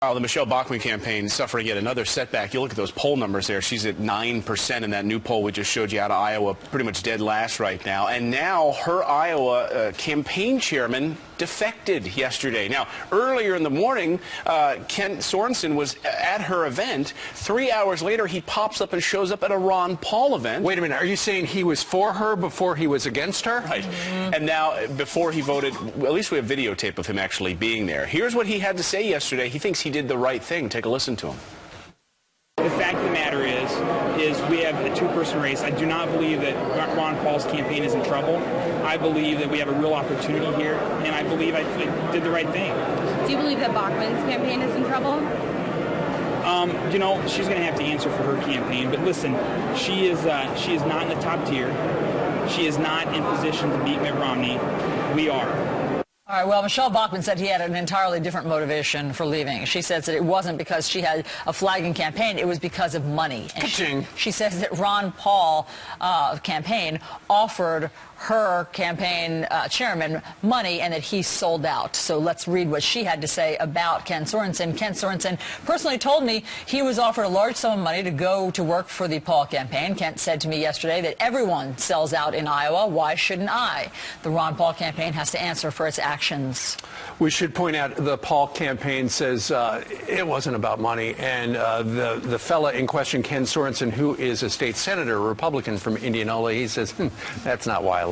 The Michelle Bachmann campaign suffering yet another setback. You look at those poll numbers there. She's at 9% in that new poll we just showed you out of Iowa, pretty much dead last right now. And now her Iowa campaign chairman defected yesterday. Now, earlier in the morning, Ken Sorensen was at her event. 3 hours later, he pops up and shows up at a Ron Paul event. Wait a minute. Are you saying he was for her before he was against her? Right. And now, before he voted, at least we have videotape of him actually being there. Here's what he had to say yesterday. He thinks he did the right thing. Take a listen to him. The fact of the matter is we have a two-person race. I do not believe that Ron Paul's campaign is in trouble. I believe that we have a real opportunity here, and I believe I did the right thing. Do you believe that Bachmann's campaign is in trouble? You know, she's going to have to answer for her campaign. But listen, she is not in the top tier. She is not in position to beat Mitt Romney. We are. All right, well, Michelle Bachmann said he had an entirely different motivation for leaving. She says that it wasn't because she had a flagging campaign, it was because of money. And she says that Ron Paul campaign offered her campaign chairman money and that he sold out. So let's read what she had to say about Ken Sorensen. Ken Sorensen personally told me he was offered a large sum of money to go to work for the Paul campaign. Kent said to me yesterday that everyone sells out in Iowa. Why shouldn't I? The Ron Paul campaign has to answer for its actions. We should point out the Paul campaign says it wasn't about money. And the fella in question, Ken Sorensen, who is a state senator, a Republican from Indianola, he says, that's not why I left.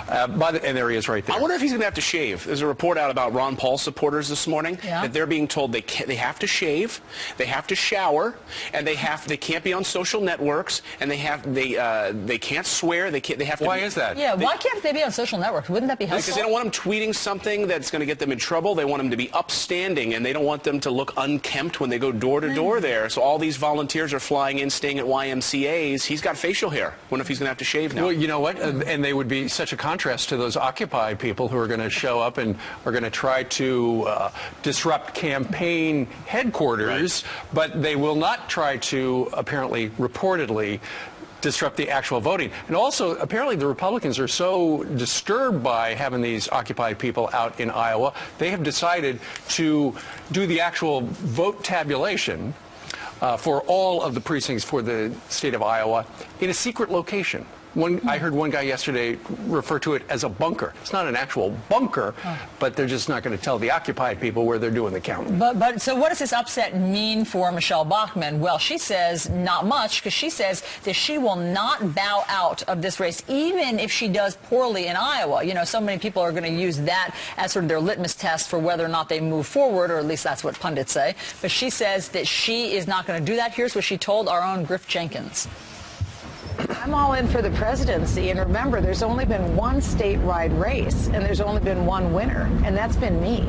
And there he is right there. I wonder if he's going to have to shave. There's a report out about Ron Paul supporters this morning that they're being told they have to shave, they have to shower, and they can't be on social networks, and they can't swear. They have to. Why is that? Yeah, why can't they be on social networks? Wouldn't that be helpful? Because they don't want them tweeting something that's going to get them in trouble. They want them to be upstanding, and they don't want them to look unkempt when they go door to door there. So all these volunteers are flying in, staying at YMCA's. He's got facial hair. Wonder if he's going to have to shave now. Well, you know what? And they would be such a contrast to those Occupy people who are going to show up and are going to try to disrupt campaign headquarters, but they will not try to, apparently, reportedly, disrupt the actual voting. And also, apparently, the Republicans are so disturbed by having these Occupy people out in Iowa, they have decided to do the actual vote tabulation for all of the precincts for the state of Iowa in a secret location. I heard one guy yesterday refer to it as a bunker. It's not an actual bunker, but they're just not going to tell the occupied people where they're doing the counting. But so what does this upset mean for Michelle Bachmann? Well, she says not much, because she says that she will not bow out of this race, even if she does poorly in Iowa. You know, so many people are going to use that as sort of their litmus test for whether or not they move forward, or at least that's what pundits say. But she says that she is not going to do that. Here's what she told our own Griff Jenkins. I'm all in for the presidency, and remember, there's only been one statewide race, and there's only been one winner, and that's been me.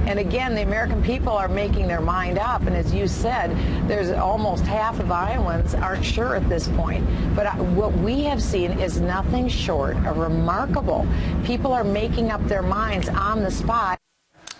And again, the American people are making their mind up, and as you said, there's almost half of Iowans aren't sure at this point. But what we have seen is nothing short of remarkable. People are making up their minds on the spot.